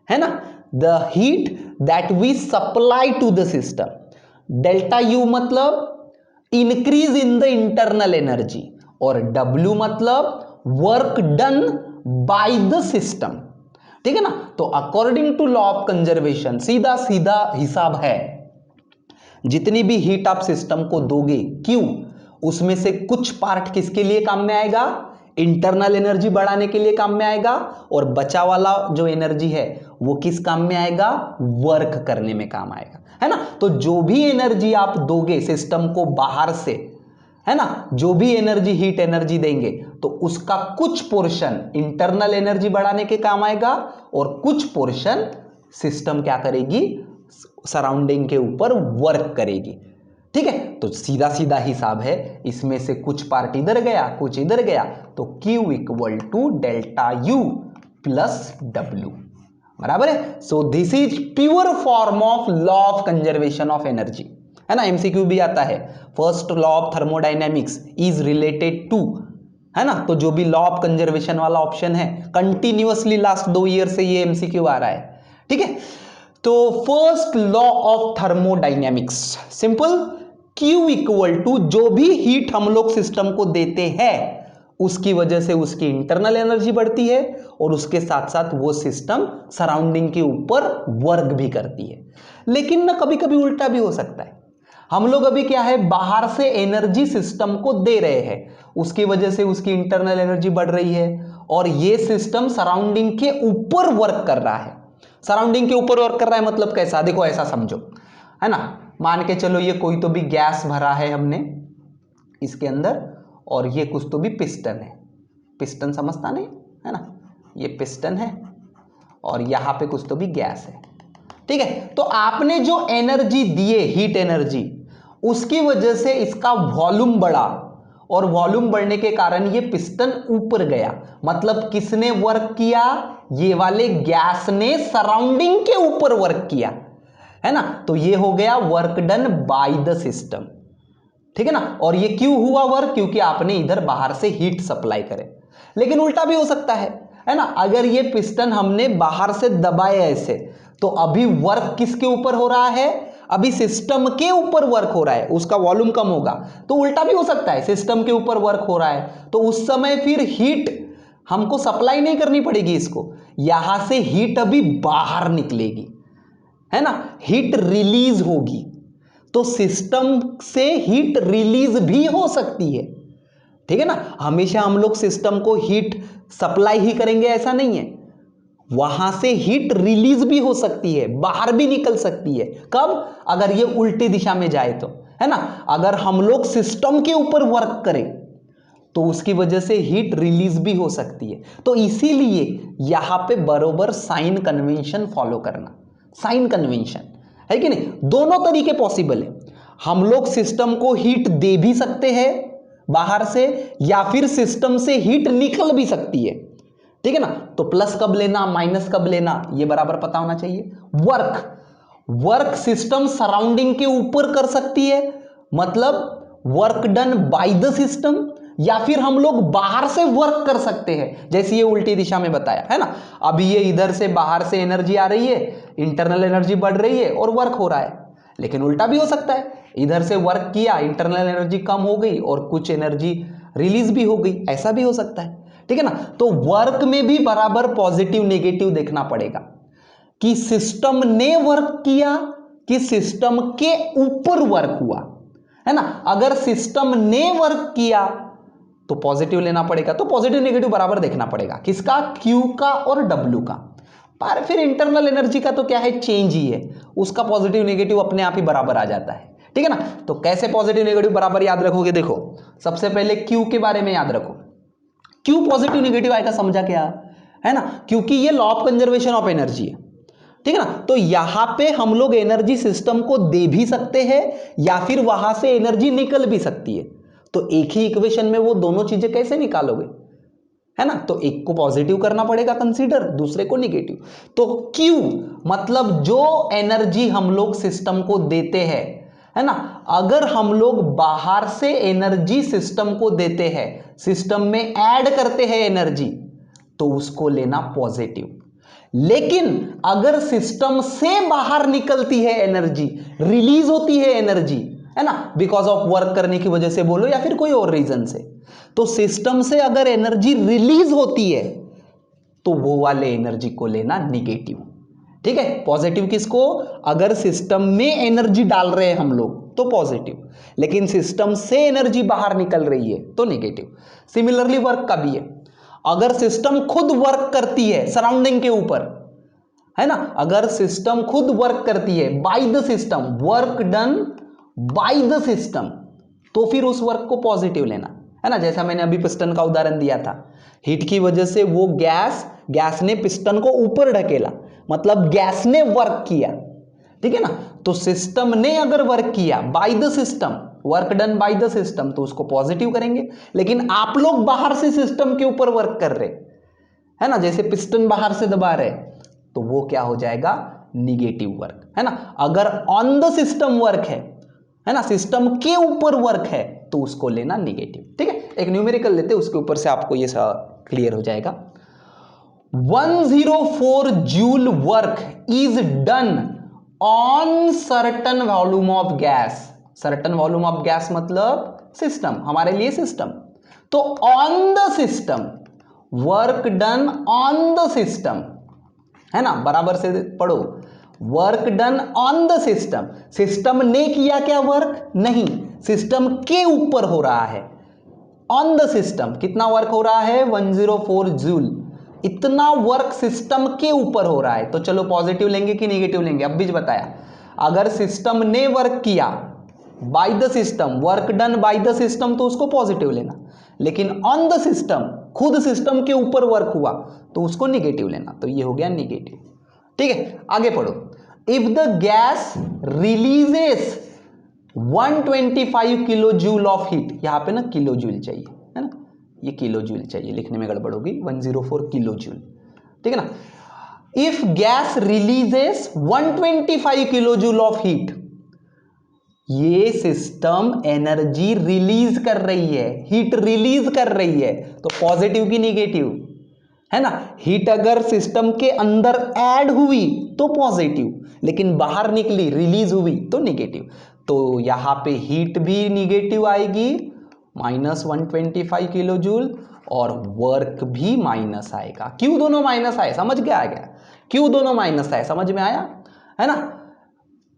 है ना, the heat that we supply to the system. Delta U मतलब increase in the internal energy, और W मतलब work done by the system, ठीक है ना। तो according to law of conservation सीधा सीधा हिसाब है, जितनी भी हीट आप सिस्टम को दोगे Q, उसमें से कुछ पार्ट किसके लिए काम में आएगा, इंटरनल एनर्जी बढ़ाने के लिए काम में आएगा, और बचा वाला जो एनर्जी है वो किस काम में आएगा, वर्क करने में काम आएगा, है ना। तो जो भी एनर्जी आप दोगे सिस्टम को बाहर से, है ना, जो भी एनर्जी हीट एनर्जी देंगे तो उसका कुछ पोर्शन इंटरनल एनर्जी बढ़ाने के काम आएगा और कुछ पोर्शन सिस्टम क्या करेगी, सराउंडिंग के ऊपर वर्क करेगी। ठीक है, तो सीधा सीधा हिसाब है, इसमें से कुछ पार्ट इधर गया कुछ इधर गया, तो Q equal to delta U plus W, बराबर है। So this is pure form of law of conservation of energy, है ना। एमसीक्यू भी आता है, first law of thermodynamics is related to, है ना। तो जो भी लॉ ऑफ कंजर्वेशन वाला ऑप्शन है, कंटिन्यूअसली लास्ट 2 ईयर से ये एमसीक्यू आ रहा है। ठीक है, तो first law of thermodynamics simple, Q equal to जो भी हीट हम लोग सिस्टम को देते हैं उसकी वजह से उसकी इंटरनल एनर्जी बढ़ती है और उसके साथ साथ वो सिस्टम सराउंडिंग के ऊपर वर्क भी करती है। लेकिन ना कभी कभी उल्टा भी हो सकता है, हम लोग अभी क्या है, बाहर से एनर्जी सिस्टम को दे रहे हैं, उसकी वजह से उसकी इंटरनल एनर्जी बढ़ रही है और ये सिस्टम सराउंडिंग के ऊपर वर्क कर रहा है। सराउंडिंग के ऊपर वर्क कर रहा है मतलब कैसा, देखो ऐसा समझो, है ना। मान के चलो ये कोई तो भी गैस भरा है हमने इसके अंदर और ये कुछ तो भी पिस्टन है, पिस्टन समझता नहीं, है ना, ये पिस्टन है और यहां पे कुछ तो भी गैस है। ठीक है, तो आपने जो एनर्जी दिए हीट एनर्जी, उसकी वजह से इसका वॉल्यूम बढ़ा और वॉल्यूम बढ़ने के कारण ये पिस्टन ऊपर गया। मतलब किसने वर्क किया, ये वाले गैस ने सराउंडिंग के ऊपर वर्क किया, है ना। तो ये हो गया work done by the system, ठीक है ना। और ये क्यों हुआ वर्क, क्योंकि आपने इधर बाहर से हीट सप्लाई करे। लेकिन उल्टा भी हो सकता है ना, अगर ये पिस्टन हमने बाहर से दबाया ऐसे, तो अभी वर्क किसके ऊपर हो रहा है, अभी सिस्टम के ऊपर वर्क हो रहा है, उसका वॉल्यूम कम होगा। तो उल्टा भी हो सकता है, सिस्टम के ऊपर वर्क हो रहा है तो उस समय फिर हीट हमको सप्लाई नहीं करनी पड़ेगी इसको, यहां से हीट अभी बाहर निकलेगी, है ना, हीट रिलीज होगी। तो सिस्टम से हीट रिलीज भी हो सकती है, ठीक है ना। हमेशा हम लोग सिस्टम को हीट सप्लाई ही करेंगे ऐसा नहीं है, वहां से हीट रिलीज भी हो सकती है, बाहर भी निकल सकती है। कब, अगर ये उल्टी दिशा में जाए तो, है ना। अगर हम लोग सिस्टम के ऊपर वर्क करें तो उसकी वजह से हीट रिलीज भी हो सकती है। तो इसीलिए यहां पे बरोबर साइन कन्वेंशन फॉलो करना, साइन कन्वेंशन है कि नहीं। दोनों तरीके पॉसिबल है, हम लोग सिस्टम को हीट दे भी सकते हैं बाहर से या फिर सिस्टम से हीट निकल भी सकती है, ठीक है ना। तो प्लस कब लेना माइनस कब लेना ये बराबर पता होना चाहिए। वर्क सिस्टम सराउंडिंग के ऊपर कर सकती है, मतलब work done by the system, या फिर हम लोग बाहर से वर्क कर सकते हैं, जैसे ये उल्टी दिशा में बताया, है ना। अभी ये इधर से बाहर से एनर्जी आ रही है, इंटरनल एनर्जी बढ़ रही है और वर्क हो रहा है। लेकिन उल्टा भी हो सकता है, इधर से वर्क किया, इंटरनल एनर्जी कम हो गई और कुछ एनर्जी रिलीज भी हो गई, ऐसा भी हो सकता है, ठीक है ना। तो वर्क में भी बराबर पॉजिटिव नेगेटिव देखना पड़ेगा कि सिस्टम ने वर्क किया कि सिस्टम के ऊपर वर्क हुआ, है ना। अगर सिस्टम ने वर्क किया तो पॉजिटिव लेना पड़ेगा, तो पॉजिटिव नेगेटिव बराबर देखना पड़ेगा, किसका, क्यू का और डब्ल्यू का। पर फिर इंटरनल एनर्जी का तो क्या है, चेंज ही है, उसका पॉजिटिव नेगेटिव अपने आप ही बराबर आ जाता है, ठीक है ना। तो कैसे पॉजिटिव नेगेटिव बराबर याद रखोगे, देखो सबसे पहले क्यू के बारे में याद रखो। क्यों पॉजिटिव नेगेटिव आएगा समझा क्या, है ना, क्योंकि ये law of conservation of energy है, ठीक है ना। तो यहां पे हम लोग एनर्जी सिस्टम को दे भी सकते हैं या फिर वहां से एनर्जी निकल भी सकती है। तो एक ही इक्वेशन में वो दोनों चीजें कैसे निकालोगे, है ना। तो एक को पॉजिटिव करना पड़ेगा कंसीडर, दूसरे को नेगेटिव। तो क्यू मतलब जो एनर्जी हम लोग सिस्टम को देते हैं, है ना, अगर हम लोग बाहर से एनर्जी सिस्टम को देते हैं, सिस्टम में ऐड करते हैं एनर्जी, तो उसको लेना पॉजिटिव। लेकिन अगर सिस्टम से बाहर निकलती है एनर्जी, रिलीज होती है एनर्जी, है ना, बिकॉज ऑफ वर्क करने की वजह से बोलो या फिर कोई और रीजन से, तो सिस्टम से अगर एनर्जी रिलीज होती है तो वो वाले एनर्जी को लेना निगेटिव, ठीक है। पॉजिटिव किसको, अगर सिस्टम में एनर्जी डाल रहे हैं हम लोग तो पॉजिटिव, लेकिन सिस्टम से एनर्जी बाहर निकल रही है तो नेगेटिव। सिमिलरली वर्क का भी है, अगर सिस्टम खुद वर्क करती है सराउंडिंग के ऊपर, है ना, अगर सिस्टम खुद वर्क करती है bye the system, work done by the system, तो फिर उस वर्क को पॉजिटिव लेना, है ना। जैसा मैंने अभी पिस्टन का उदाहरण दिया था, हीट की वजह से वो गैस ने पिस्टन को ऊपर ढकेला, मतलब गैस ने वर्क किया, ठीक है ना। तो सिस्टम ने अगर वर्क किया, bye the system, work done by the system, तो उसको पॉजिटिव करेंगे। लेकिन आप लोग बाहर से सिस्टम के ऊपर वर्क कर रहे, है ना, जैसे पिस्टन बाहर से दबा रहे, तो वो क्या हो जाएगा, निगेटिव वर्क, है ना। अगर ऑन द सिस्टम वर्क है ना, सिस्टम के ऊपर वर्क है, तो उसको लेना निगेटिव, ठीक है। एक न्यूमेरिकल लेते हैं, उसके ऊपर से आपको ये क्लियर हो जाएगा। 104 joule work is done on certain volume of gas. Certain volume of gas मतलब सिस्टम, हमारे लिए सिस्टम। तो on the system, work done on the system, है ना, बराबर से पढ़ो, work done on the system. System ने किया क्या वर्क? नहीं, सिस्टम के ऊपर हो रहा है। ऑन द सिस्टम कितना वर्क हो रहा है? 104 जूल, इतना वर्क सिस्टम के ऊपर हो रहा है। तो चलो पॉजिटिव लेंगे कि नेगेटिव लेंगे? अब भी बताया, अगर सिस्टम ने वर्क किया, bye the system, work done by the system, तो उसको पॉजिटिव लेना। लेकिन ऑन द सिस्टम, खुद सिस्टम के ऊपर वर्क हुआ, तो उसको निगेटिव लेना। तो ये हो गया निगेटिव, ठीक है। आगे पढ़ो। If the gas releases 125 kilo joule of heat, यहां पे ना किलो जूल चाहिए, है ना, ये किलो जूल चाहिए, लिखने में गड़बड़ होगी, 104 किलो जूल, ठीक है ना। If gas releases 125 kilo joule of heat, ये सिस्टम एनर्जी रिलीज कर रही है, हीट रिलीज कर रही है, तो पॉजिटिव की निगेटिव, है ना। हीट अगर सिस्टम के अंदर ऐड हुई तो पॉजिटिव, लेकिन बाहर निकली, रिलीज हुई, तो निगेटिव। तो यहां पे हीट भी निगेटिव आएगी, -125 किलो जूल, और वर्क भी माइनस आएगा। क्यों दोनों माइनस आए? समझ गया? आ गया क्यों दोनों माइनस आए? समझ में आया, है ना।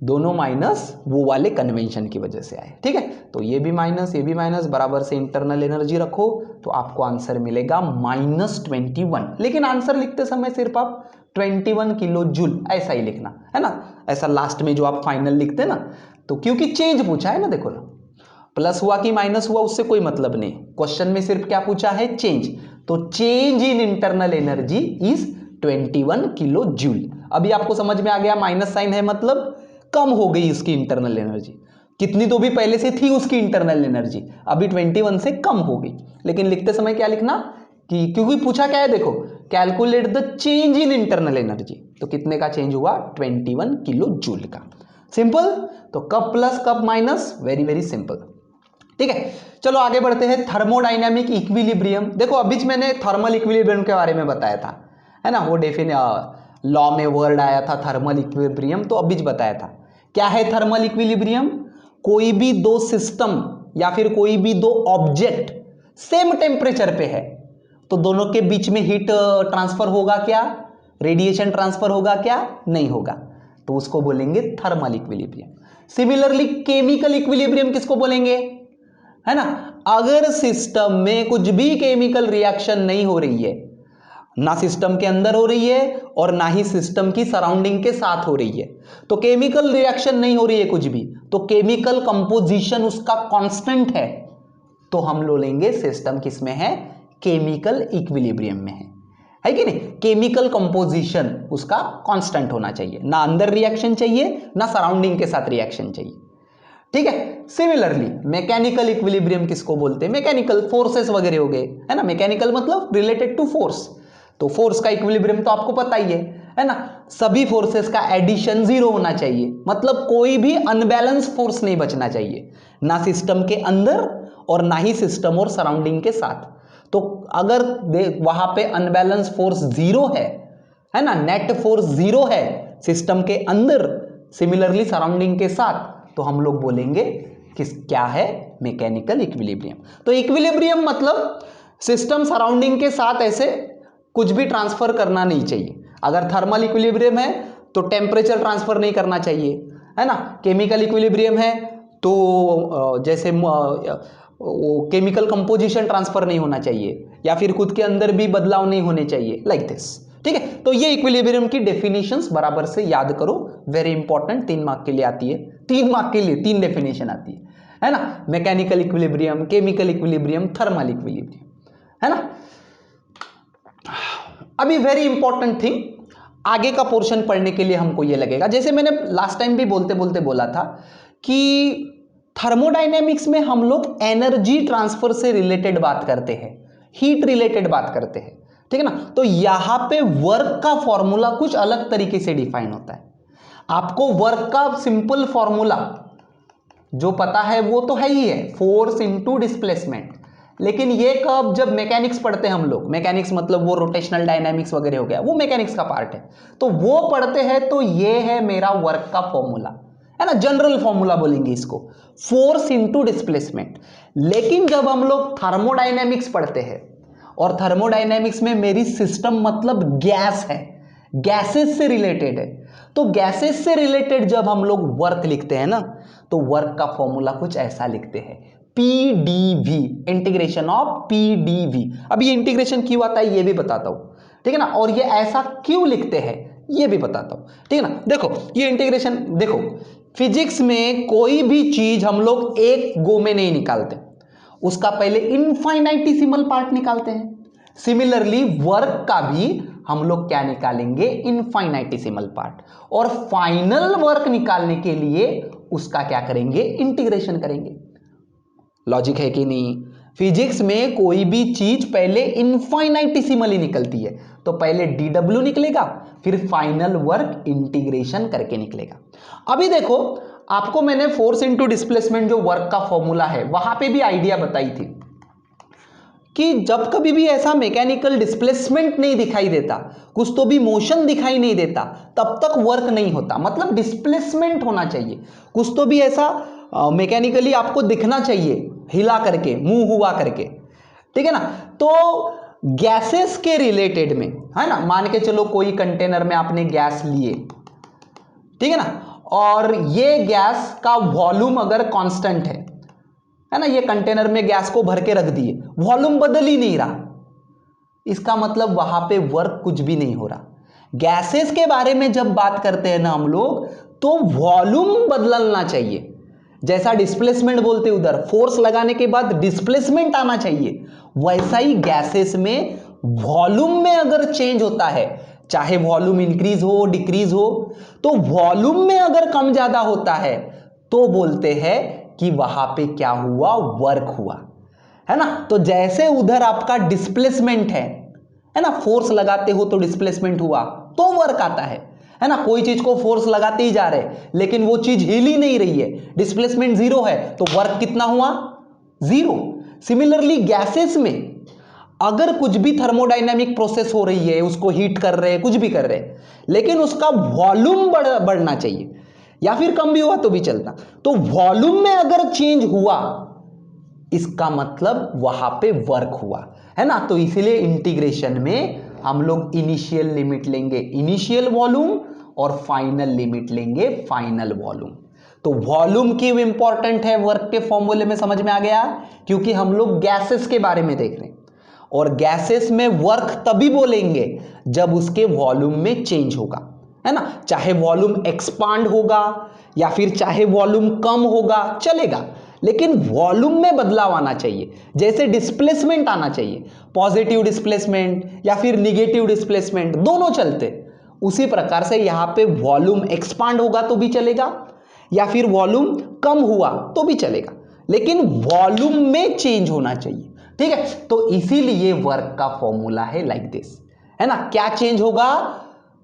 दोनों माइनस वो वाले कन्वेंशन की वजह से आए, ठीक है। तो ये भी माइनस, ये भी माइनस, बराबर से इंटरनल एनर्जी रखो, तो आपको आंसर मिलेगा -21। लेकिन आंसर लिखते समय सिर्फ आप 21 किलो जूल ऐसा ही लिखना, है ना। ऐसा लास्ट में जो आप फाइनल लिखते ना, तो क्योंकि चेंज पूछा है ना, देखो ना, प्लस हुआ कि माइनस हुआ उससे कोई मतलब नहीं, क्वेश्चन में सिर्फ क्या पूछा है? चेंज। तो change in internal energy is 21 kilo joule. अभी आपको समझ में आ गया, माइनस साइन है मतलब कम हो गई इसकी इंटरनल एनर्जी। कितनी तो भी पहले से थी उसकी इंटरनल एनर्जी, अभी 21 से कम हो गई। लेकिन लिखते समय क्या लिखना कि, क्योंकि पूछा क्या है, देखो, calculate the change in internal energy, तो कितने का चेंज हुआ? 21 किलो जूल का। सिंपल। तो कब प्लस कब माइनस, वेरी वेरी सिंपल, ठीक है। चलो आगे बढ़ते हैं। थर्मोडायनामिक इक्विलिब्रियम, देखो अभी मैंने थर्मल इक्विलिब्रियम के बारे में बताया था, है ना, वो लॉ में वर्ड आया था थर्मल इक्विलिब्रियम, तो अभी बताया था। क्या है थर्मल इक्विलिब्रियम? कोई भी दो सिस्टम या फिर कोई भी दो ऑब्जेक्ट सेम टेम्परेचर पे है, तो दोनों के बीच में हीट ट्रांसफर होगा क्या? रेडिएशन ट्रांसफर होगा क्या? नहीं होगा, तो उसको बोलेंगे thermal equilibrium. Similarly chemical equilibrium किसको बोलेंगे? है ना, अगर सिस्टम में कुछ भी केमिकल रिएक्शन नहीं हो रही है, ना सिस्टम के अंदर हो रही है और ना ही सिस्टम की सराउंडिंग के साथ हो रही है, तो केमिकल रिएक्शन नहीं हो रही है कुछ भी, तो केमिकल कंपोजिशन उसका कांस्टेंट है, तो हम लोग लेंगे सिस्टम किस में है? केमिकल इक्विलिब्रियम में है कि नहीं। केमिकल कंपोजिशन उसका कांस्टेंट होना चाहिए, ना अंदर रिएक्शन चाहिए ना सराउंडिंग के साथ रिएक्शन चाहिए, ठीक है। सिमिलरली मैकेनिकल इक्विलिब्रियम किसको बोलते हैं? मैकेनिकल फोर्सेस वगैरह हो गए, है ना, मैकेनिकल मतलब रिलेटेड टू फोर्स, तो फोर्स का इक्विलिब्रियम तो आपको पता ही है ना, सभी फोर्सेस का एडिशन 0 होना चाहिए, मतलब कोई भी अनबैलेंस फोर्स नहीं बचना चाहिए, ना सिस्टम के अंदर और ना ही सिस्टम और सराउंडिंग के साथ। तो अगर वहां पे अनबैलेंस फोर्स 0 है ना, नेट फोर्स 0 है सिस्टम के अंदर, सिमिलरली सराउंडिंग के साथ, तो हम लोग बोलेंगे क्या है? Mechanical equilibrium. तो इक्विलिब्रियम मतलब सिस्टम सराउंडिंग के साथ ऐसे कुछ भी ट्रांसफर करना नहीं चाहिए। अगर थर्मल इक्विलिब्रियम है तो टेम्परेचर ट्रांसफर नहीं करना चाहिए, है ना। केमिकल इक्विलिब्रियम है तो जैसे वो केमिकल कंपोजिशन ट्रांसफर नहीं होना चाहिए, या फिर खुद के अंदर भी बदलाव नहीं होने चाहिए, लाइक दिस, ठीक है। तो ये इक्विलिब्रियम की डेफिनेशंस बराबर से याद करो, वेरी इंपॉर्टेंट, 3 मार्क के लिए आती है, 3 मार्क के लिए 3 डेफिनेशन आती है, है ना, mechanical equilibrium, chemical equilibrium, thermal equilibrium, है ना। अभी वेरी इंपॉर्टेंट थिंग, आगे का पोर्शन पढ़ने के लिए हमको ये लगेगा, जैसे मैंने लास्ट टाइम भी बोलते बोलते बोला था कि थर्मोडायनेमिक्स में हम लोग एनर्जी ट्रांसफर से रिलेटेड बात करते हैं, हीट रिलेटेड बात करते हैं, ठीक है ना। तो यहां पे वर्क का फॉर्मूला कुछ अलग तरीके से डिफाइन होता है। आपको वर्क का सिंपल फॉर्मूला जो पता है वो तो है ही है, फोर्स इनटू डिस्प्लेसमेंट, लेकिन ये कब, जब मैकेनिक्स पढ़ते हैं हम लोग, मैकेनिक्स मतलब वो रोटेशनल डायनामिक्स वगैरह हो गया, वो मैकेनिक्स का पार्ट है, तो वो पढ़ते हैं तो ये है मेरा वर्क का फॉर्मूला, है ना, जनरल फॉर्मूला बोलेंगे इसको, फोर्स इनटू डिस्प्लेसमेंट। लेकिन जब हम लोग थर्मोडायनेमिक्स पढ़ते हैं, और थर्मोडायनेमिक्स में मेरी सिस्टम मतलब गैस है, गैसेस से रिलेटेड है, तो गैसेस से रिलेटेड जब हम लोग वर्क लिखते हैं ना, तो वर्क का फॉर्मूला कुछ ऐसा लिखते हैं, पीडीवी, इंटीग्रेशन ऑफ पीडीवी। अब ये इंटीग्रेशन क्यों आता है ये भी बताता हूं, ठीक है ना, और ये ऐसा क्यों लिखते हैं ये भी बताता हूं, ठीक है ना। देखो ये इंटीग्रेशन, देखो फिजिक्स में कोई भी चीज हम लोग एक गो में नहीं निकालते, उसका पहले इनफाइनाइटिसिमल पार्ट निकालते हैं। सिमिलरली वर्क का भी हम लोग क्या निकालेंगे, इनफाइनाइटिसिमल पार्ट, और फाइनल वर्क निकालने के लिए उसका क्या करेंगे, इंटीग्रेशन करेंगे। लॉजिक है कि नहीं। फिजिक्स में कोई भी चीज पहले इनफाइनाइटिसिमली निकलती है, तो पहले डीडब्ल्यू निकलेगा, फिर फाइनल वर्क इंटीग्रेशन करके निकलेगा। अभी देखो आपको मैंने फोर्स इनटू डिस्प्लेसमेंट जो वर्क का फॉर्मूला है वहां पे भी आइडिया बताई थी कि जब कभी भी ऐसा मैकेनिकल डिस्प्लेसमेंट नहीं दिखाई देता, कुछ तो भी मोशन दिखाई नहीं देता, तब तक वर्क नहीं होता। मतलब डिस्प्लेसमेंट होना चाहिए, कुछ तो भी ऐसा मैकेनिकली आपको दिखना चाहिए, हिला करके, मूव हुआ करके, ठीक है ना। तो गैसेस के रिलेटेड में, है ना, मान के चलो कोई कंटेनर में आपने गैस लिए, ठीक है ना, और ये गैस का वॉल्यूम अगर कांस्टेंट है ना, ये कंटेनर में गैस को भर के रख दिए, वॉल्यूम बदल ही नहीं रहा, इसका मतलब वहां पे वर्क कुछ भी नहीं हो रहा। गैसेस के बारे में जब बात करते हैं ना हम लोग, तो वॉल्यूम बदलना चाहिए, जैसा डिस्प्लेसमेंट बोलते उधर फोर्स लगाने के बाद डिस्प्लेसमेंट आना चाहिए, वैसा ही गैसेस में वॉल्यूम में अगर चेंज होता है, चाहे वॉल्यूम इंक्रीज हो डिक्रीज हो, तो वॉल्यूम में अगर कम ज्यादा होता है तो बोलते हैं कि वहां पे क्या हुआ, वर्क हुआ, है ना। तो जैसे उधर आपका डिस्प्लेसमेंट है ना, फोर्स लगाते हो तो डिस्प्लेसमेंट हुआ तो वर्क आता है ना। कोई चीज को फोर्स लगाते ही जा रहे लेकिन वो चीज हिल ही नहीं रही है, डिस्प्लेसमेंट जीरो है, तो वर्क कितना हुआ, जीरो। सिमिलरली गैसेस में अगर कुछ भी थर्मोडायनामिक प्रोसेस हो रही है, उसको हीट कर रहे हैं, कुछ भी कर रहे हैं, लेकिन उसका वॉल्यूम बढ़ना चाहिए, या फिर कम भी हुआ तो भी चलता, तो वॉल्यूम में अगर चेंज हुआ इसका मतलब वहां पे वर्क हुआ, है ना। तो इसीलिए इंटीग्रेशन में हम लोग इनिशियल लिमिट लेंगे इनिशियल वॉल्यूम, और फाइनल लिमिट लेंगे फाइनल वॉल्यूम। तो वॉल्यूम क्यों इंपॉर्टेंट है वर्क के फॉर्मूले में, समझ में आ गया, क्योंकि हम लोग गैसेस के बारे में देख रहे हैं, और गैसेस में वर्क तभी बोलेंगे जब उसके वॉल्यूम में चेंज होगा, है ना। चाहे वॉल्यूम एक्सपांड होगा या फिर चाहे वॉल्यूम कम होगा चलेगा, लेकिन वॉल्यूम में बदलाव आना चाहिए। जैसे डिस्प्लेसमेंट आना चाहिए, पॉजिटिव डिस्प्लेसमेंट या फिर निगेटिव डिस्प्लेसमेंट दोनों चलते, उसी प्रकार से यहां पे वॉल्यूम एक्सपांड होगा तो भी चलेगा, या फिर वॉल्यूम कम हुआ तो भी चलेगा, लेकिन वॉल्यूम में चेंज होना चाहिए, ठीक है। तो इसीलिए वर्क का फॉर्मूला है लाइक दिस, है ना। क्या चेंज होगा,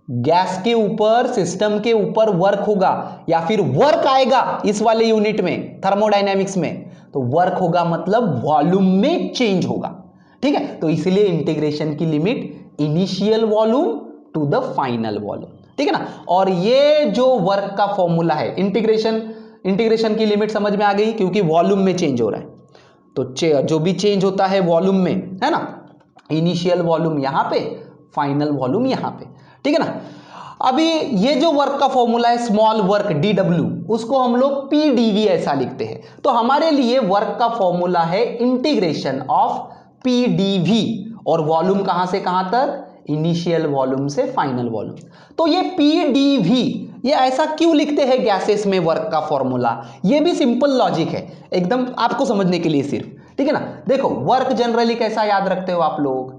गैस के ऊपर, सिस्टम के ऊपर वर्क होगा, या फिर वर्क आएगा इस वाले यूनिट में थर्मोडायनेमिक्स में, तो वर्क होगा मतलब वॉल्यूम में चेंज होगा, ठीक है। तो इसलिए इंटीग्रेशन की limit initial volume to the final volume, ठीक है ना। और ये जो वर्क का फॉर्मूला है, इंटीग्रेशन की लिमिट समझ में आ गई, क्योंकि वॉल्यूम में चेंज हो रहा है, तो जो भी चेंज होता है वॉल्यूम में, है ना, इनिशियल वॉल्यूम यहां पे, फाइनल वॉल्यूम यहां पे, ठीक है ना। अभी ये जो वर्क का फॉर्मूला है स्मॉल वर्क डीडब्ल्यू, उसको हम लोग पीडीवी ऐसा लिखते हैं, तो हमारे लिए वर्क का फॉर्मूला है इंटीग्रेशन ऑफ पीडीवी, और वॉल्यूम कहां से कहां तक, इनिशियल वॉल्यूम से फाइनल वॉल्यूम। तो ये पीडीवी ये ऐसा क्यों लिखते हैं गैसेस में वर्क का फॉर्मूला, ये भी सिंपल लॉजिक है एकदम आपको समझने के लिए सिर्फ, ठीक है ना। देखो वर्क जनरली कैसा याद रखते हो आप लोग,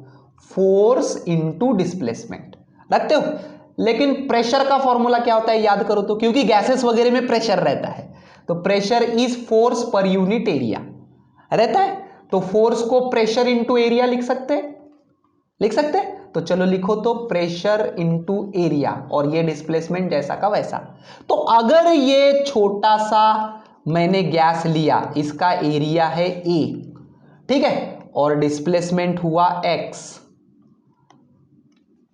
फोर्स इनटू डिस्प्लेसमेंट रखते हो, लेकिन प्रेशर का फॉर्मूला क्या होता है याद करो तो, क्योंकि गैसेस वगैरह में प्रेशर रहता है, तो pressure is force per unit area रहता है, तो फोर्स को प्रेशर इनटू एरिया लिख सकते हैं, लिख सकते हैं। तो चलो लिखो तो प्रेशर इनटू एरिया, और ये डिस्प्लेसमेंट जैसा का वैसा। तो अगर ये छोटा सा मैंने गैस लिया, इसका एरिया है ए, ठीक है, और डिस्प्लेसमेंट हुआ एक्स,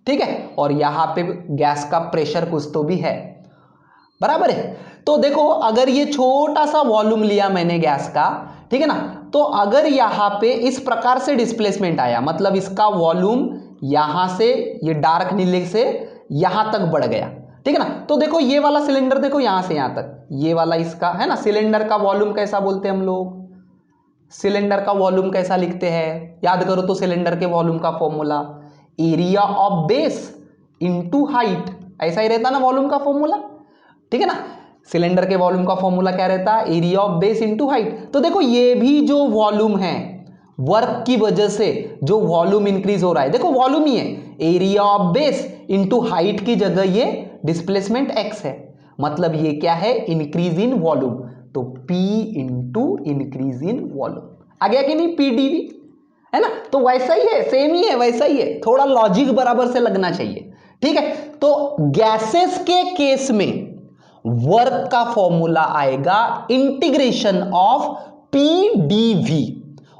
ठीक है, और यहां पे गैस का प्रेशर कुछ तो भी है, बराबर है। तो देखो अगर ये छोटा सा वॉल्यूम लिया मैंने गैस का, ठीक है ना, तो अगर यहां पे इस प्रकार से डिस्प्लेसमेंट आया, मतलब इसका वॉल्यूम यहां से ये डार्क नीले से यहां तक बढ़ गया, ठीक है ना। तो देखो ये वाला सिलेंडर देखो यहां से यहां तक, ये वाला इसका है ना, सिलेंडर का वॉल्यूम कैसा बोलते हैं हम लोग, सिलेंडर का वॉल्यूम कैसा लिखते हैं याद करो तो, सिलेंडर के वॉल्यूम का formula area of base into height, ऐसा ही रहता ना वॉल्यूम का फॉर्मूला, ठीक है ना। सिलेंडर के वॉल्यूम का फॉर्मूला क्या रहता है, area of base into height. तो देखो ये भी जो वॉल्यूम है, वर्क की वजह से जो वॉल्यूम इंक्रीज हो रहा है, देखो वॉल्यूम ही है, area of base into height की जगह ये डिस्प्लेसमेंट एक्स है, मतलब ये क्या है, इंक्रीज इन वॉल्यूम, तो P into increase in volume आ गया कि नहीं, पीडीवी है ना। तो वैसा ही है, सेम ही है, वैसा ही है, थोड़ा लॉजिक बराबर से लगना चाहिए, ठीक है। तो गैसेस के केस में वर्क का फॉर्मूला आएगा इंटीग्रेशन ऑफ पीडीवी,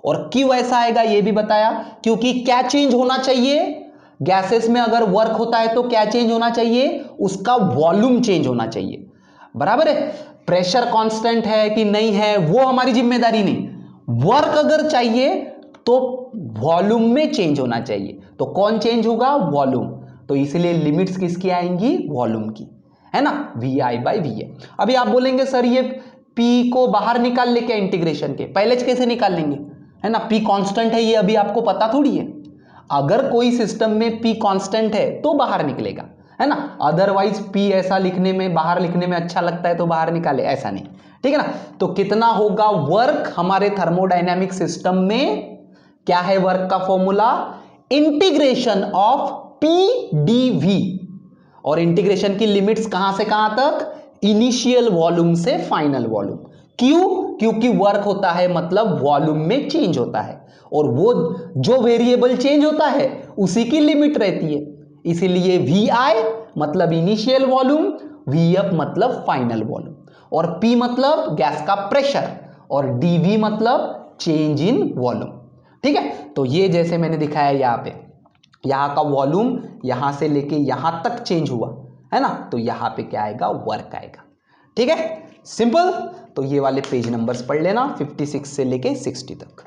और क्यों ऐसा आएगा ये भी बताया, क्योंकि क्या चेंज होना चाहिए, गैसेस में अगर वर्क होता है तो क्या चेंज होना चाहिए, उसका वॉल्यूम चेंज होना चाहिए, बराबर है। प्रेशर कांस्टेंट है कि नहीं है वो हमारी जिम्मेदारी नहीं, वर्क अगर चाहिए तो वॉल्यूम में चेंज होना चाहिए, तो कौन चेंज होगा, वॉल्यूम, तो इसलिए लिमिट्स किसकी आएंगी, वॉल्यूम की, है ना, V I by V A. अभी आप बोलेंगे सर ये पी को बाहर निकाल ले क्या इंटीग्रेशन के, पहले कैसे निकाल लेंगे, है ना, पी कांस्टेंट है ये अभी आपको पता थोड़ी है, अगर कोई सिस्टम में पी कांस्टेंट है तो बाहर निकलेगा, है ना, अदरवाइज पी ऐसा लिखने में, बाहर लिखने में अच्छा लगता है तो बाहर निकाले, ऐसा नहीं, ठीक है ना। तो कितना होगा वर्क हमारे थर्मोडायनेमिक सिस्टम में, क्या है वर्क का फॉर्मूला, इंटीग्रेशन ऑफ पीडीवी, और इंटीग्रेशन की लिमिट्स कहां से कहां तक, इनिशियल वॉल्यूम से फाइनल वॉल्यूम। क्यों, क्योंकि वर्क होता है मतलब वॉल्यूम में चेंज होता है, और वो जो वेरिएबल चेंज होता है उसी की लिमिट रहती है, इसीलिए वी आई मतलब इनिशियल वॉल्यूम, वी एफ मतलब फाइनल वॉल्यूम, और पी मतलब गैस का प्रेशर, और डीवी मतलब चेंज इन वॉल्यूम, ठीक है। तो ये जैसे मैंने दिखाया यहां पे, यहां का वॉल्यूम यहां से लेके यहां तक चेंज हुआ है ना, तो यहां पे क्या आएगा, वर्क आएगा, ठीक है, सिंपल। तो ये वाले पेज नंबर्स पढ़ लेना 56 से लेके 60 तक।